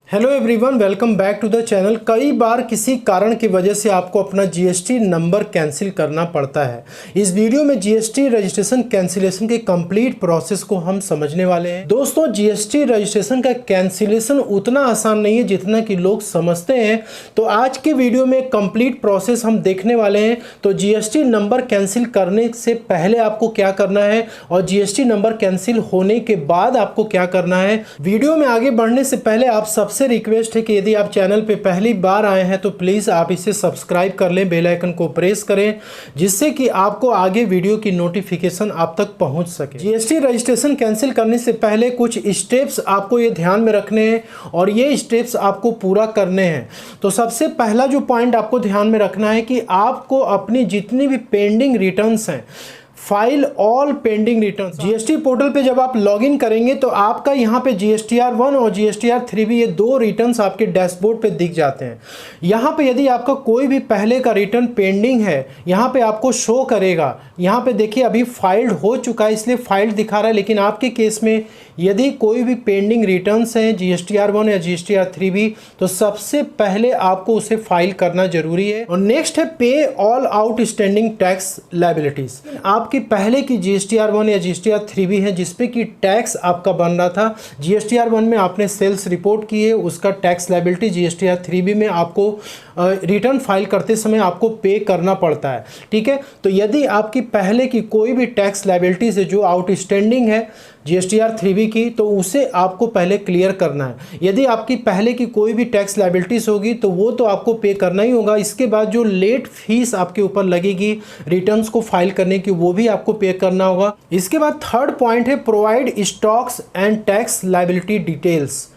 Hello everyone, welcome back to the channel. कई बार किसी कारण की वजह से आपको अपना जीएसटी नंबर कैंसिल करना पड़ता है। इस वीडियो में जीएसटी रजिस्ट्रेशन कैंसिलेशन के कंप्लीट प्रोसेस को हम समझने वाले हैं। दोस्तों, जीएसटी रजिस्ट्रेशन का कैंसिलेशन उतना आसान नहीं है जितना कि लोग समझते हैं। तो आज के वीडियो में कंप्लीट प्रोसेस हम देखने वाले हैं। तो जीएसटी नंबर कैंसिल करने से पहले आपको क्या करना है और जीएसटी नंबर कैंसिल होने के बाद आपको क्या करना है। वीडियो में आगे बढ़ने से पहले आप सबसे रिक्वेस्ट है कि यदि आप चैनल पे पहली बार आए हैं तो प्लीज़ आप इसे सब्सक्राइब कर लें, बेल आइकन को प्रेस करें, जिससे कि आपको आगे वीडियो की नोटिफिकेशन आप तक पहुंच सके। जीएसटी रजिस्ट्रेशन कैंसिल करने से पहले कुछ स्टेप्स आपको ये ध्यान में रखने हैं और ये स्टेप्स आपको पूरा करने हैं। तो सबसे पहला जो पॉइंट आपको ध्यान में रखना है कि आपको अपनी जितनी भी पेंडिंग रिटर्न्स हैं, file all pending return. GST portal पे जब आप लॉगिन करेंगे तो आपका यहाँ पे जीएसटीआर 1 और जीएसटीआर 3 भी, ये दो रिटर्न्स आपके डैशबोर्ड पे दिख जाते हैं। यहाँ पे यदि आपका कोई भी पहले का रिटर्न पेंडिंग है, यहाँ पे आपको शो करेगा। यहाँ पे देखिए अभी फाइल्ड हो चुका है इसलिए फाइल्ड दिखा रहा है, लेकिन आपके केस में यदि कोई भी पेंडिंग रिटर्न्स हैं जीएसटीआर 1 या जीएसटीआर 3 भी, तो सबसे पहले आपको उसे फाइल करना जरूरी है। और नेक्स्ट है पे ऑल आउटस्टैंडिंग टैक्स लायबिलिटीज। आपके पहले की जीएसटीआर 1 या जीएसटीआर 3 भी है जिसपे कि टैक्स आपका बन रहा था। जीएसटीआर 1 में आपने सेल्स रिपोर्ट की है, उसका टैक्स लायबिलिटी जीएसटीआर 3 भी में आपको रिटर्न फाइल करते समय आपको पे करना पड़ता है। ठीक है, तो यदि आपकी पहले की कोई भी टैक्स लायबिलिटीज है जो आउटस्टैंडिंग है जीएसटीआर 3B की, तो उसे आपको पहले क्लियर करना है। यदि आपकी पहले की कोई भी टैक्स लायबिलिटीज होगी तो वो तो आपको पे करना ही होगा। इसके बाद जो लेट फीस आपके ऊपर लगेगी रिटर्न्स को फाइल करने की, वो भी आपको पे करना होगा। इसके बाद थर्ड पॉइंट है provide stocks and tax liability details.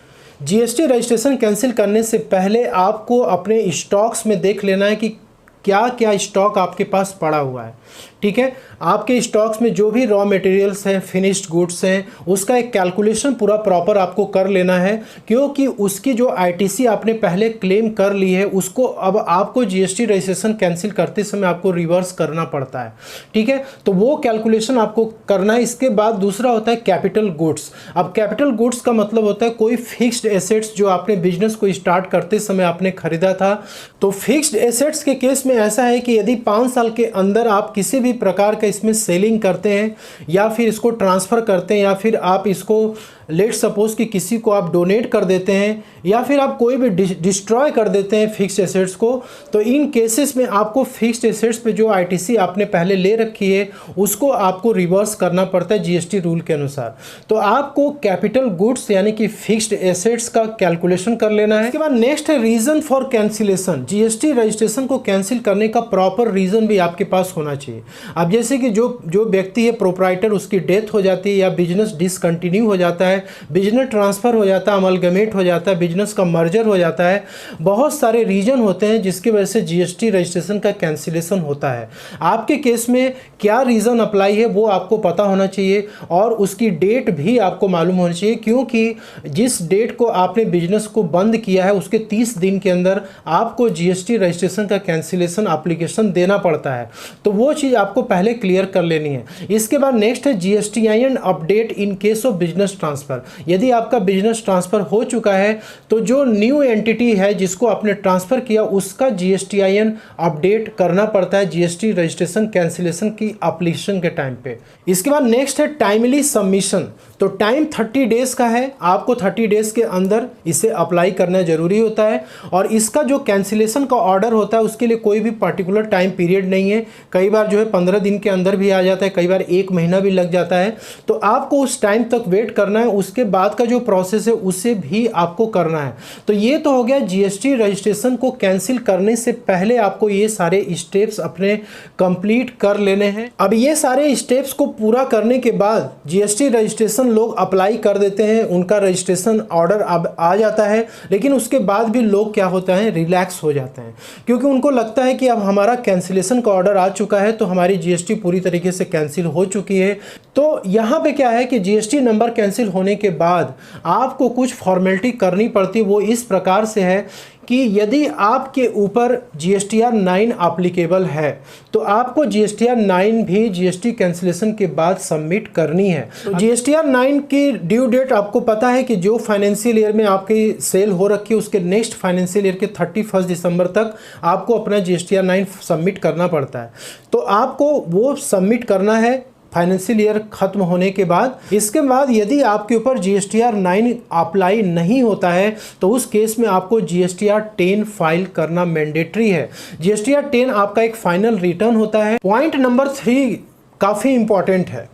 GST registration cancel करने से पहले आपको अपने स्टॉक्स में देख लेना है कि क्या क्या स्टॉक आपके पास पड़ा हुआ है। ठीक है, आपके स्टॉक्स में जो भी रॉ मटेरियल्स हैं, फिनिश्ड गुड्स हैं, उसका एक कैलकुलेशन पूरा प्रॉपर आपको कर लेना है, क्योंकि उसकी जो आईटीसी आपने पहले क्लेम कर ली है उसको अब आपको जीएसटी रजिस्ट्रेशन कैंसिल करते समय आपको रिवर्स करना पड़ता है। ठीक है, तो वो कैलकुलेशन आपको करना है। इसके बाद दूसरा होता है कैपिटल गुड्स। अब कैपिटल गुड्स का मतलब होता है कोई फिक्स्ड एसेट्स जो आपने बिजनेस को स्टार्ट करते समय आपने खरीदा था। तो फिक्स्ड एसेट्स के केस में ऐसा है कि यदि 5 साल के अंदर आप किसी भी प्रकार का इसमें सेलिंग करते हैं या फिर इसको ट्रांसफ़र करते हैं या फिर आप इसको लेट सपोज कि किसी को आप डोनेट कर देते हैं या फिर आप कोई भी डिस्ट्रॉय कर देते हैं फिक्स्ड एसेट्स को, तो इन केसेस में आपको फिक्स्ड एसेट्स पे जो आईटीसी आपने पहले ले रखी है उसको आपको रिवर्स करना पड़ता है जीएसटी रूल के अनुसार। तो आपको कैपिटल गुड्स यानी कि फिक्स्ड एसेट्स का कैलकुलेशन कर लेना है। इसके बाद नेक्स्ट है reason for cancellation. GST registration को कैंसिल करने का प्रॉपर रीज़न भी आपके पास होना चाहिए। अब जैसे कि जो व्यक्ति है प्रोप्राइटर, उसकी डेथ हो जाती है या बिजनेस डिसकंटिन्यू हो जाता है, बिजनेस ट्रांसफ़र हो जाता है, अमलगमेट हो जाता है, बिजनेस का मर्जर हो जाता है, बहुत सारे रीजन होते हैं जिसकी वजह से जीएसटी रजिस्ट्रेशन का कैंसिलेशन होता है। आपके केस में क्या रीज़न अप्लाई है वो आपको पता होना चाहिए और उसकी डेट भी आपको मालूम होनी चाहिए, क्योंकि जिस डेट को आपने बिजनेस को बंद किया है उसके 30 दिन के अंदर आपको जीएसटी रजिस्ट्रेशन का कैंसिलेशन एप्लीकेशन देना पड़ता है। तो वो चीज़ आपको पहले क्लियर कर लेनी है। इसके बाद नेक्स्ट है GSTIN update in case of business transfer. यदि आपका बिजनेस ट्रांसफ़र हो चुका है तो जो न्यू एंटिटी है जिसको आपने ट्रांसफ़र किया उसका जीएसटीआईएन अपडेट करना पड़ता है जीएसटी रजिस्ट्रेशन कैंसिलेशन की एप्लीकेशन के टाइम पे। इसके बाद नेक्स्ट है टाइमली सबमिशन। तो टाइम 30 डेज़ का है, आपको 30 डेज़ के अंदर इसे अप्लाई करना जरूरी होता है। और इसका जो कैंसिलेशन का ऑर्डर होता है उसके लिए कोई भी पर्टिकुलर टाइम पीरियड नहीं है। कई बार जो है 15 दिन के अंदर भी आ जाता है, कई बार 1 महीना भी लग जाता है। तो आपको उस टाइम तक वेट करना है, उसके बाद का जो प्रोसेस है उसे भी आपको करना है। तो ये तो हो गया जीएसटी रजिस्ट्रेशन को कैंसिल करने से पहले आपको ये सारे स्टेप्स अपने कंप्लीट कर लेने हैं। अब ये सारे स्टेप्स को पूरा करने के बाद जीएसटी रजिस्ट्रेशन लोग अप्लाई कर देते हैं, उनका रजिस्ट्रेशन ऑर्डर अब आ जाता है, लेकिन उसके बाद भी लोग क्या होता है रिलैक्स हो जाते हैं, क्योंकि उनको लगता है कि अब हमारा कैंसिलेशन का ऑर्डर आ चुका है तो हमारी जीएसटी पूरी तरीके से कैंसिल हो चुकी है। तो यहाँ पे क्या है कि जीएसटी नंबर कैंसिल होने के बाद आपको कुछ फॉर्मेलिटी करनी पड़ती, वो इस प्रकार से है कि यदि आपके ऊपर GSTR 9 एप्लीकेबल है तो आपको GSTR 9 भी GST कैंसिलेशन के बाद सबमिट करनी है। तो GSTR 9 की ड्यू डेट आपको पता है कि जो फाइनेंशियल ईयर में आपकी सेल हो रखी है उसके नेक्स्ट फाइनेंशियल ईयर के 31 दिसंबर तक आपको अपना GSTR 9 सबमिट करना पड़ता है। तो आपको वो सबमिट करना है फाइनेंशियल ईयर खत्म होने के बाद। इसके बाद यदि आपके ऊपर GSTR 9 अप्लाई नहीं होता है तो उस केस में आपको GSTR 10 फाइल करना मैंडेटरी है। GSTR 10 आपका एक फाइनल रिटर्न होता है। पॉइंट नंबर 3 काफ़ी इंपॉर्टेंट है।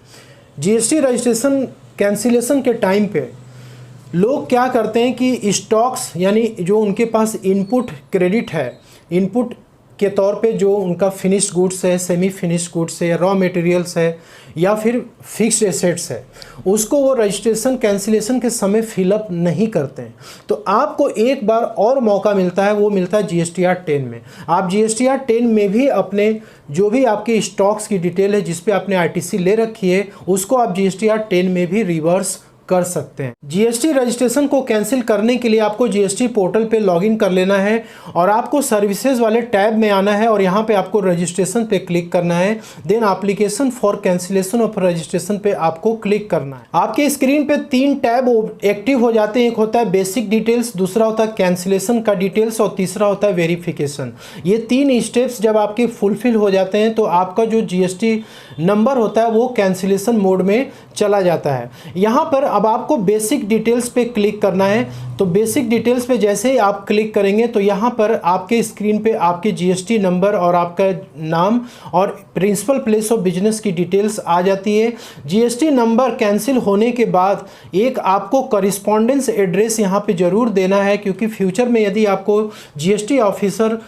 GST रजिस्ट्रेशन कैंसिलेशन के टाइम पे लोग क्या करते हैं कि स्टॉक्स यानी जो उनके पास इनपुट क्रेडिट है, इनपुट के तौर पे जो उनका फिनिश्ड गुड्स है, सेमी फिनिश्ड गुड्स है, रॉ मटेरियल्स है या फिर फिक्स्ड एसेट्स है, उसको वो रजिस्ट्रेशन कैंसिलेशन के समय फिलअप नहीं करते हैं। तो आपको एक बार और मौका मिलता है, वो मिलता है GSTR 10 में। आप GSTR 10 में भी अपने जो भी आपके स्टॉक्स की डिटेल है जिस पे आपने ITC ले रखी है उसको आप GSTR 10 में भी रिवर्स कर सकते हैं। GST रजिस्ट्रेशन को कैंसिल करने के लिए आपको GST पोर्टल पे लॉगिन कर लेना है और आपको सर्विसेज वाले टैब में आना है और यहाँ पे आपको रजिस्ट्रेशन पे क्लिक करना है। Then application for cancellation of registration पे आपको क्लिक करना है। आपके स्क्रीन पे 3 टैब एक्टिव हो जाते हैं। एक होता है बेसिक डिटेल्स, दूसरा होता है कैंसिलेशन का डिटेल्स और तीसरा होता है वेरिफिकेशन। ये 3 स्टेप्स जब आपके फुलफिल हो जाते हैं तो आपका जो GST नंबर होता है वो कैंसिलेशन मोड में चला जाता है। यहाँ पर अब आपको बेसिक डिटेल्स पे क्लिक करना है। तो बेसिक डिटेल्स पे जैसे ही आप क्लिक करेंगे तो यहाँ पर आपके स्क्रीन पे आपके GST नंबर और आपका नाम और प्रिंसिपल प्लेस ऑफ बिजनेस की डिटेल्स आ जाती है। GST नंबर कैंसिल होने के बाद एक आपको कॉरिस्पॉन्डेंस एड्रेस यहाँ पे ज़रूर देना है, क्योंकि फ्यूचर में यदि आपको GST ऑफिसर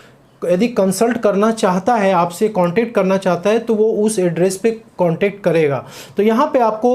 यदि कंसल्ट करना चाहता है, आपसे कांटेक्ट करना चाहता है तो वो उस एड्रेस पे कांटेक्ट करेगा। तो यहाँ पे आपको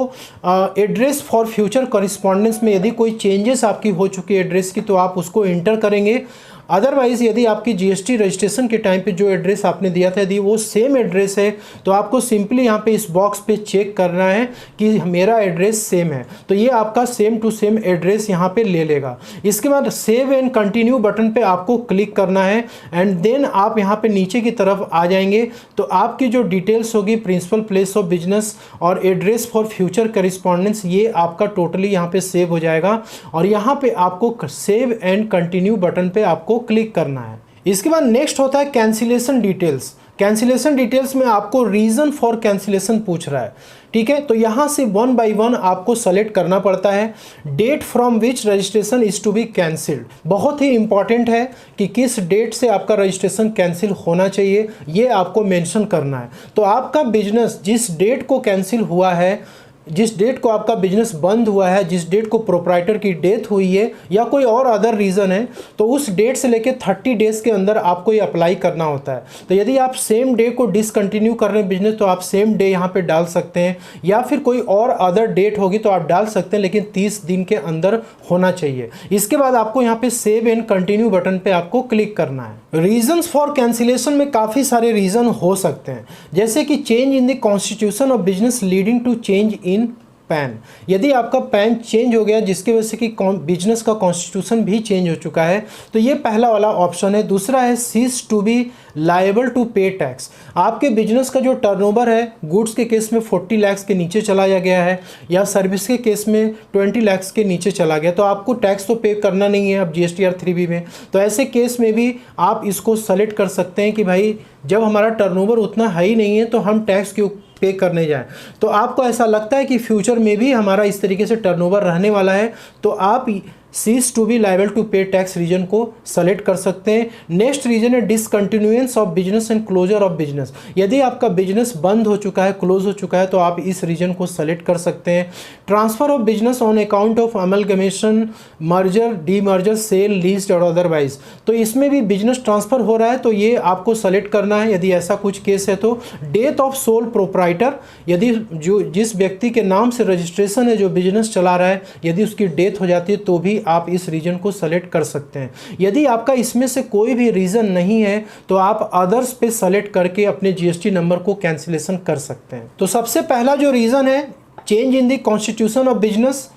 एड्रेस फॉर फ्यूचर कॉरिस्पॉन्डेंस में यदि कोई चेंजेस आपकी हो चुकी है एड्रेस की तो आप उसको इंटर करेंगे। अदरवाइज़ यदि आपकी GST रजिस्ट्रेशन के टाइम पे जो एड्रेस आपने दिया था यदि वो सेम एड्रेस है तो आपको सिंपली यहाँ पे इस बॉक्स पे चेक करना है कि मेरा एड्रेस सेम है, तो ये आपका सेम टू सेम एड्रेस यहाँ पे ले लेगा। इसके बाद सेव एंड कंटिन्यू बटन पे आपको क्लिक करना है एंड देन आप यहाँ पे नीचे की तरफ आ जाएंगे तो आपकी जो डिटेल्स होगी प्रिंसिपल प्लेस ऑफ बिजनेस और एड्रेस फॉर फ्यूचर करिस्पॉन्डेंस ये आपका टोटली यहाँ पे सेव हो जाएगा और यहाँ पे आपको सेव एंड कंटिन्यू बटन पे आपको क्लिक करना है। इसके बाद नेक्स्ट होता है कैंसिलेशन डिटेल्स। कैंसिलेशन डिटेल्स में आपको रीजन फॉर कैंसिलेशन पूछ रहा है, ठीक है। तो यहाँ से 1 बाय 1 आपको सेलेक्ट करना पड़ता है। Date from which registration is to be cancelled, बहुत ही इंपॉर्टेंट है कि किस डेट से आपका रजिस्ट्रेशन कैंसिल होना चाहिए ये आपको मेंशन करना है। तो आपका बिजनेस जिस डेट को कैंसिल हुआ है, जिस डेट को आपका बिजनेस बंद हुआ है, जिस डेट को प्रोप्राइटर की डेथ हुई है या कोई और अदर रीज़न है, तो उस डेट से लेकर 30 डेज़ के अंदर आपको ये अप्लाई करना होता है। तो यदि आप सेम डे को डिसकंटिन्यू कर रहे हैं बिजनेस तो आप सेम डे यहाँ पे डाल सकते हैं या फिर कोई और अदर डेट होगी तो आप डाल सकते हैं, लेकिन 30 दिन के अंदर होना चाहिए। इसके बाद आपको यहाँ पे सेव एंड कंटिन्यू बटन पे आपको क्लिक करना है। रीजंस फॉर कैंसिलेशन में काफ़ी सारे रीज़न हो सकते हैं, जैसे कि change in the constitution of business leading to change in PAN. यदि आपका पैन चेंज हो गया जिसकी वजह से कि बिजनेस का कॉन्स्टिट्यूशन भी चेंज हो चुका है तो ये पहला वाला ऑप्शन है। दूसरा है cease to be liable to pay tax. आपके बिजनेस का जो टर्नओवर है गुड्स के केस में 40 लाख के नीचे चला गया है या सर्विस के केस में 20 लाख के नीचे चला गया तो आपको टैक्स तो पे करना नहीं है अब GSTR 3B में। तो ऐसे केस में भी आप इसको सेलेक्ट कर सकते हैं कि भाई जब हमारा टर्नओवर उतना हाई नहीं है तो हम टैक्स क्यों पे करने जाएं। तो आपको ऐसा लगता है कि फ्यूचर में भी हमारा इस तरीके से टर्नओवर रहने वाला है तो आप cease to be liable to pay tax reason को सेलेक्ट कर सकते हैं। नेक्स्ट रीजन है discontinuance of business and closure of business. यदि आपका बिजनेस बंद हो चुका है, क्लोज हो चुका है तो आप इस रीजन को सेलेक्ट कर सकते हैं। Transfer of business on account of amalgamation, merger, demerger, sale, leased और अदरवाइज। तो इसमें भी बिजनेस ट्रांसफर हो रहा है तो ये आपको सेलेक्ट करना है यदि ऐसा कुछ केस है तो। डेथ ऑफ सोल प्रोप्राइटर, यदि जो जिस व्यक्ति के नाम से रजिस्ट्रेशन है जो बिजनेस चला रहा है यदि उसकी डेथ हो जाती है तो भी आप इस रीजन को सेलेक्ट कर सकते हैं। यदि आपका इसमें से कोई भी रीजन नहीं है तो आप अदर्स पे सेलेक्ट करके अपने GST नंबर को कैंसिलेशन कर सकते हैं। तो सबसे पहला जो रीजन है change in the constitution of business,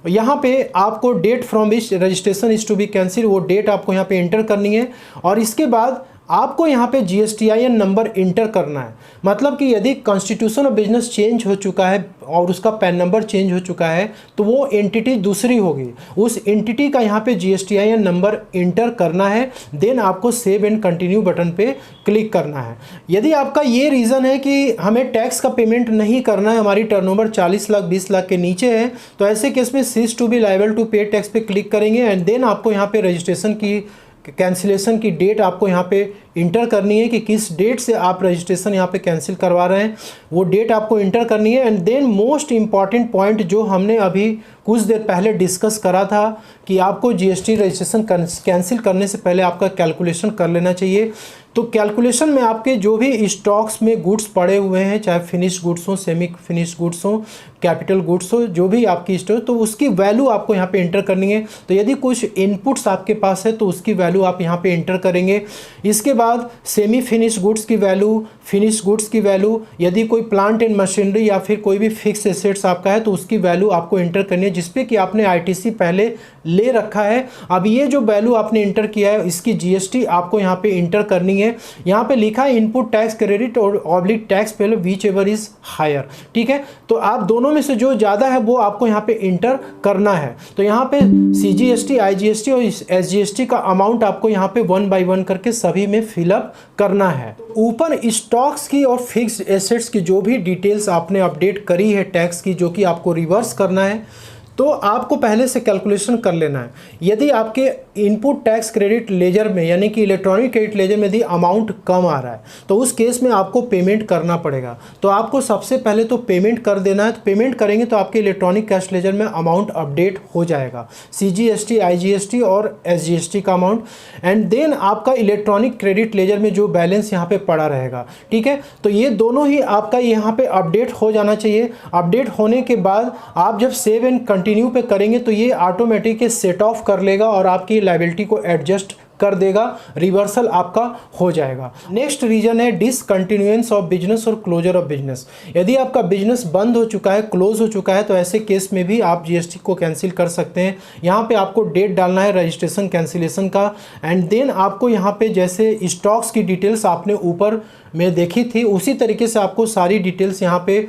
यहाँ पे आपको date from which registration is to be cancel, वो डेट आपको यहाँ पे एंटर करनी है। और इसके बाद आपको यहाँ पे GSTIN नंबर इंटर करना है। मतलब कि यदि कॉन्स्टिट्यूशन ऑफ बिजनेस चेंज हो चुका है और उसका पैन नंबर चेंज हो चुका है तो वो एंटिटी दूसरी होगी, उस एंटिटी का यहाँ पे GSTIN नंबर इंटर करना है। देन आपको सेव एंड कंटिन्यू बटन पे क्लिक करना है। यदि आपका ये रीज़न है कि हमें टैक्स का पेमेंट नहीं करना है, हमारी टर्नओवर 40 लाख 20 लाख के नीचे है, तो ऐसे केस में cease to be liable to pay tax पे क्लिक करेंगे एंड देन आपको यहाँ पे रजिस्ट्रेशन की कैंसिलेशन की डेट आपको यहाँ पे इंटर करनी है कि किस डेट से आप रजिस्ट्रेशन यहाँ पे कैंसिल करवा रहे हैं, वो डेट आपको इंटर करनी है। And then most important point जो हमने अभी कुछ देर पहले डिस्कस करा था कि आपको GST रजिस्ट्रेशन कैंसिल करने से पहले आपका कैलकुलेशन कर लेना चाहिए। तो कैलकुलेशन में आपके जो भी स्टॉक्स में गुड्स पड़े हुए हैं, चाहे फिनिश्ड गुड्स हो, सेमी फिनिश्ड गुड्स हो, कैपिटल गुड्स हो, जो भी आपकी स्टॉक, तो उसकी वैल्यू आपको यहाँ पे इंटर करनी है। तो यदि कुछ इनपुट्स आपके पास है तो उसकी वैल्यू आप यहाँ पे इंटर करेंगे। इसके बाद सेमी फिनिश्ड गुड्स की वैल्यू, फिनिश्ड गुड्स की वैल्यू, यदि कोई प्लांट एंड मशीनरी या फिर कोई भी फिक्स एसेट्स आपका है तो उसकी वैल्यू आपको इंटर करनी है, जिसपे कि आपने ITC पहले ले रखा है। अब ये जो वैल्यू आपने इंटर किया है इसकी GST आपको यहाँ पे इंटर करनी है। यहाँ पे लिखा है इनपुट टैक्स क्रेडिट और oblique tax payable whichever is higher, ठीक है। तो आप दोनों में से जो ज़्यादा है वो आपको यहाँ पे इंटर करना है। तो यहाँ पे CGST, IGST और SGST का अमाउंट आपको यहाँ पे 1 by 1 करके सभी में फिलअप करना है। ऊपर स्टॉक्स की और फिक्स्ड एसेट्स की जो भी डिटेल्स आपने अपडेट करी है टैक्स की, जो कि आपको रिवर्स करना है, तो आपको पहले से कैलकुलेशन कर लेना है। यदि आपके इनपुट टैक्स क्रेडिट लेजर में यानी कि इलेक्ट्रॉनिक क्रेडिट लेजर में यदि अमाउंट कम आ रहा है तो उस केस में आपको पेमेंट करना पड़ेगा। तो आपको सबसे पहले तो पेमेंट कर देना है। तो पेमेंट करेंगे तो आपके इलेक्ट्रॉनिक कैश लेजर में अमाउंट अपडेट हो जाएगा, CGST, IGST और SGST का अमाउंट। एंड देन आपका इलेक्ट्रॉनिक क्रेडिट लेजर में जो बैलेंस यहाँ पे पड़ा रहेगा, ठीक है। तो ये दोनों ही आपका यहाँ पे अपडेट हो जाना चाहिए। अपडेट होने के बाद आप जब सेव एंड कंटिन्यू पे करेंगे तो ये ऑटोमेटिक सेट ऑफ कर लेगा और आपकी लायबिलिटी को एडजस्ट कर देगा, रिवर्सल आपका हो जाएगा। नेक्स्ट रीजन है डिसकंटिन्यूएंस ऑफ बिजनेस और क्लोजर ऑफ बिजनेस। यदि आपका बिजनेस बंद हो चुका है, क्लोज हो चुका है, तो ऐसे केस में भी आप GST को कैंसिल कर सकते हैं। यहाँ पे आपको डेट डालना है रजिस्ट्रेशन कैंसिलेशन का एंड देन आपको यहाँ पे जैसे स्टॉक्स की डिटेल्स आपने ऊपर में देखी थी उसी तरीके से आपको सारी डिटेल्स यहाँ पे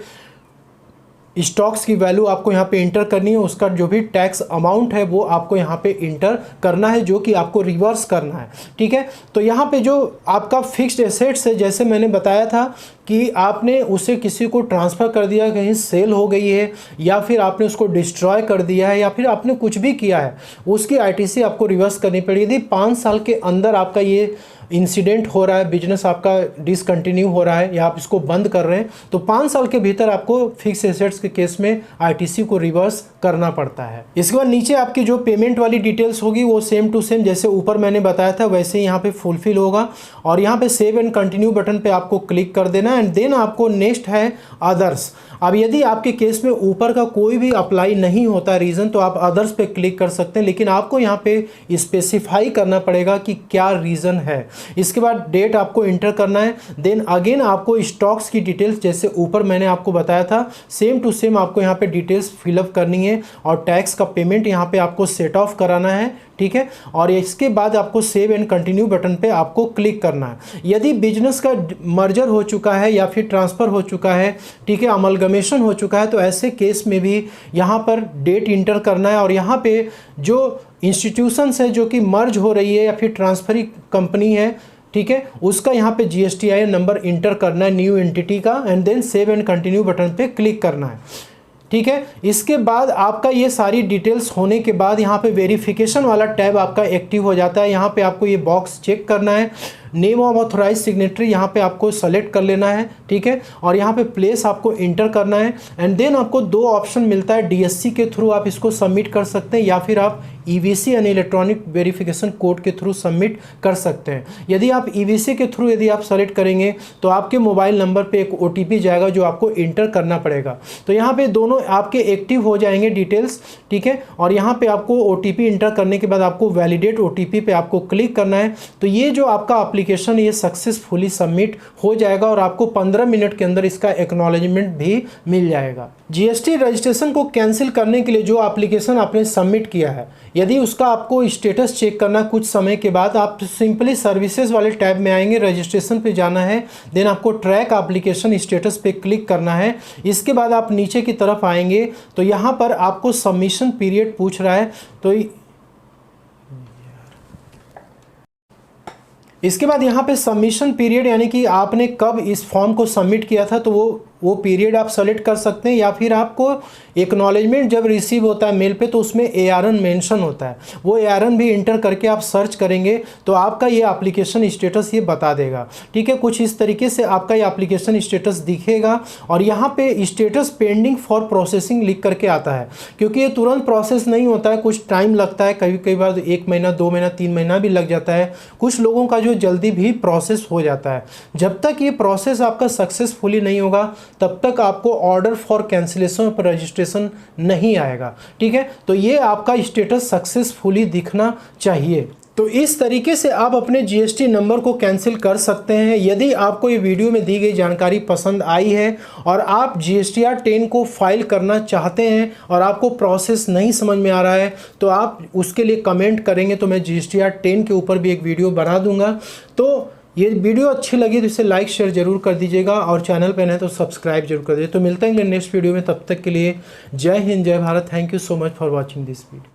स्टॉक्स की वैल्यू आपको यहाँ पे इंटर करनी है। उसका जो भी टैक्स अमाउंट है वो आपको यहाँ पे इंटर करना है, जो कि आपको रिवर्स करना है, ठीक है। तो यहाँ पे जो आपका फिक्स्ड एसेट्स है, जैसे मैंने बताया था कि आपने उसे किसी को ट्रांसफ़र कर दिया, कहीं सेल हो गई है या फिर आपने उसको डिस्ट्रॉय कर दिया है या फिर आपने कुछ भी किया है, उसकी ITC आपको रिवर्स करनी पड़ेगी। यदि 5 साल के अंदर आपका ये इंसिडेंट हो रहा है, बिजनेस आपका डिसकंटिन्यू हो रहा है या आप इसको बंद कर रहे हैं, तो 5 साल के भीतर आपको फिक्स एसेट्स के केस में ITC को रिवर्स करना पड़ता है। इसके बाद नीचे आपकी जो पेमेंट वाली डिटेल्स होगी वो सेम टू सेम जैसे ऊपर मैंने बताया था वैसे ही यहाँ पे फुलफिल होगा और यहाँ पे सेव एंड कंटिन्यू बटन पे आपको क्लिक कर देना एंड देन आपको नेक्स्ट है अदर्स। अब यदि आपके केस में ऊपर का कोई भी अप्लाई नहीं होता रीज़न तो आप अदर्स पे क्लिक कर सकते हैं, लेकिन आपको यहाँ पे स्पेसिफाई करना पड़ेगा कि क्या रीज़न है। इसके बाद डेट आपको इंटर करना है। देन अगेन आपको स्टॉक्स की डिटेल्स जैसे ऊपर मैंने आपको बताया था सेम टू सेम आपको यहाँ पे डिटेल्स फिलअप करनी है और टैक्स का पेमेंट यहाँ पे आपको सेट ऑफ कराना है, ठीक है। और इसके बाद आपको सेव एंड कंटिन्यू बटन पे आपको क्लिक करना है। यदि बिजनेस का मर्जर हो चुका है या फिर ट्रांसफ़र हो चुका है, ठीक है, अमलगमेशन हो चुका है, तो ऐसे केस में भी यहाँ पर डेट इंटर करना है और यहाँ पे जो इंस्टीट्यूशंस है जो कि मर्ज हो रही है या फिर ट्रांसफरी कंपनी है, ठीक है, उसका यहाँ पे GSTIN नंबर इंटर करना है न्यू एंटिटी का and then save and continue button पे क्लिक करना है, ठीक है। इसके बाद आपका ये सारी डिटेल्स होने के बाद यहाँ पे वेरिफिकेशन वाला टैब आपका एक्टिव हो जाता है। यहाँ पे आपको ये बॉक्स चेक करना है, नेम ऑफ ऑथोराइज सिग्नेटरी यहाँ पे आपको सेलेक्ट कर लेना है, ठीक है, और यहाँ पे प्लेस आपको इंटर करना है एंड देन आपको 2 ऑप्शन मिलता है। DSC के थ्रू आप इसको सबमिट कर सकते हैं या फिर आप EVC यानी इलेक्ट्रॉनिक वेरिफिकेशन कोड के थ्रू सबमिट कर सकते हैं। यदि आप EVC के थ्रू यदि आप सेलेक्ट करेंगे तो आपके मोबाइल नंबर पे एक OTP जाएगा जो आपको इंटर करना पड़ेगा। तो यहाँ पे दोनों आपके एक्टिव हो जाएंगे डिटेल्स, ठीक है, और यहाँ पे आपको OTP इंटर करने के बाद आपको वैलिडेट OTP पे आपको क्लिक करना है। तो ये जो आपका एप्लीकेशन ये सक्सेसफुली सबमिट हो जाएगा और आपको 15 मिनट के अंदर इसका एक्नॉलेजमेंट भी मिल जाएगा। जीएसटी रजिस्ट्रेशन को कैंसिल करने के लिए जो एप्लीकेशन आपने सबमिट किया है, यदि उसका आपको स्टेटस चेक करना कुछ समय के बाद, आप सिंपली सर्विसेज वाले टैब में आएंगे, रजिस्ट्रेशन पे जाना है, देन आपको ट्रैक एप्लीकेशन स्टेटस पे क्लिक करना है। इसके बाद आप नीचे की तरफ आएंगे तो यहाँ पर आपको सबमिशन पीरियड पूछ रहा है, तो इसके बाद यहाँ पे सबमिशन पीरियड यानी कि आपने कब इस फॉर्म को सबमिट किया था, तो वो पीरियड आप सेलेक्ट कर सकते हैं, या फिर आपको एक्नॉलेजमेंट जब रिसीव होता है मेल पे तो उसमें ARN मेंशन होता है, वो ARN भी इंटर करके आप सर्च करेंगे तो आपका ये एप्लीकेशन स्टेटस ये बता देगा। ठीक है, कुछ इस तरीके से आपका ये एप्लीकेशन स्टेटस दिखेगा और यहाँ पे स्टेटस पेंडिंग फॉर प्रोसेसिंग लिख करके आता है, क्योंकि ये तुरंत प्रोसेस नहीं होता है, कुछ टाइम लगता है, कई बार 1 महीना 2 महीना 3 महीना भी लग जाता है, कुछ लोगों का जो जल्दी भी प्रोसेस हो जाता है। जब तक ये प्रोसेस आपका सक्सेसफुली नहीं होगा तब तक आपको ऑर्डर फॉर कैंसिलेशन पर रजिस्ट्रेशन नहीं आएगा। ठीक है, तो ये आपका स्टेटस सक्सेसफुली दिखना चाहिए। तो इस तरीके से आप अपने जीएसटी नंबर को कैंसिल कर सकते हैं। यदि आपको ये वीडियो में दी गई जानकारी पसंद आई है और आप GSTR 10 को फाइल करना चाहते हैं और आपको प्रोसेस नहीं समझ में आ रहा है तो आप उसके लिए कमेंट करेंगे तो मैं GSTR 10 के ऊपर भी एक वीडियो बना दूंगा। तो ये वीडियो अच्छी लगी तो इसे लाइक शेयर जरूर कर दीजिएगा और चैनल पर नए तो सब्सक्राइब जरूर कर दीजिए। तो मिलते हैं नेक्स्ट वीडियो में, तब तक के लिए जय हिंद जय Bharat. Thank you so much for watching this video.